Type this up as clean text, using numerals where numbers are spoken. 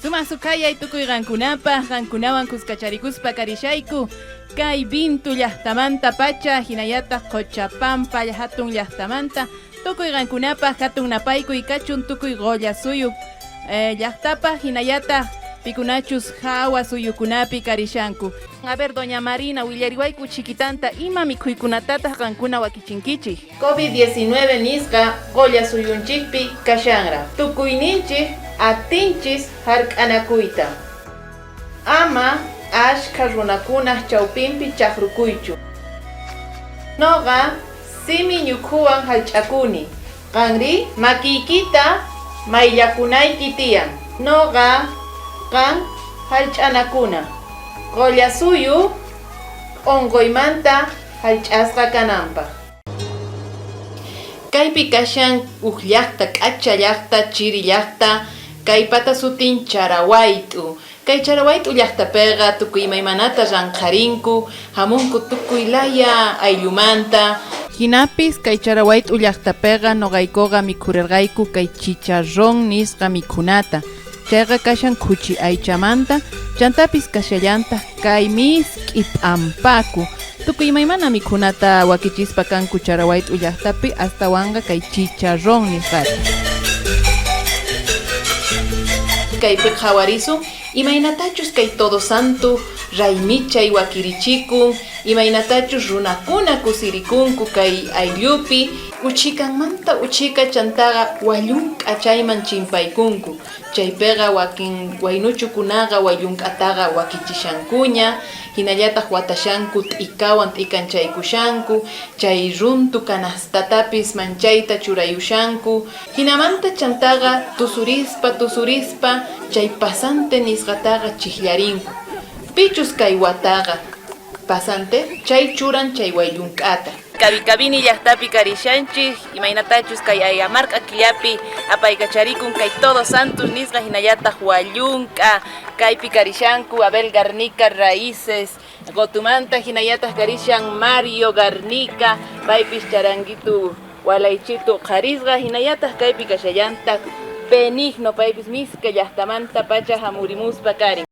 Suma sukayay tukuy rankunapa, rankunawan kuskacharikuspa karishayku, kay Bintu llaqtamanta pacha, hinayata Qochapampa hatun llaqtamanta, tukuy rankunapa hatun napaykuy kachun tukuy Goya suyu llaqtapa hinayata pikunachus hawa suyukunapi karishanku. A ver, doña Marina, willariwayku chiquitanta, ima mikhuykunatataq qankuna wakichinkichik? COVID-19 nisqa Goya suyunchikpi kashanra. Tukuyninchik atinchis hark'anakuyta. Ama ashka runakunaq chawpinpi chaqrukuychu. Noqa simi ñukhuwan hallch'akuni. Qanri makiykita mayllakunayki tiyan. Noqa qan hallch'anakuna. Goya suyu onqoymanta hallch'asqa kananpaq. Kaypi kashan uq llaqta, k'acha llaqta, chiri llaqta, kaypata sutin Charawayt'u. Kay Charawayt'u llaqtapiqa tukuy imaymanata ranqarinku, hamunku tukuy laya ayllumanta. Hinapis kay Charawayt'u llaqtapiqa noqaykuqa mikhurirqayku kay chicharrón nisqa mikhunata. Chayqa kashan khuchi aychamanta, chantapis kashallanta kay misk'i p'ampaku. Tukuy imaymana mikhunata wakichispa kanku Charawayt'u llaqtapi astawanqa kay chicharrón nisqata. Kaypi qhawarisun imaynatachus kay Todos Santu raymichay wakirichikun, imaynatachus runakuna kusirikunku kay ayllupi, uchikanmanta uchika chantaqa wallunk'achayman chimpaykunku. Chaypiqa wakin waynuchukunaqa wallunk'ataqa wakichishankuña, hinallataq watashanku t'ikawan t'ikanchay-kushanku, chay runtu kanastatapis manchayta churayushanku, hinamanta chantaqa tusurispa chay pasante nisqataqa chiqllarinku. Pichus kay wataqa pasante chay churan chay wallunk'ata. Kabini llaqtapi karishanchik, imaynatachus kay Ayamark'a killapi apaykacharikun kay Todos Santos nisqa hinallataq wallunka, kaypi karishanku Abel Garnica Raíces, Gotumanta hinallataq karishan Mario Garnica, paypis charanguitu walaychitu qarisqa hinallataq kaypi kashallanta Benigno, paypis miska llaqtamanta pacha hamurimuspa karin.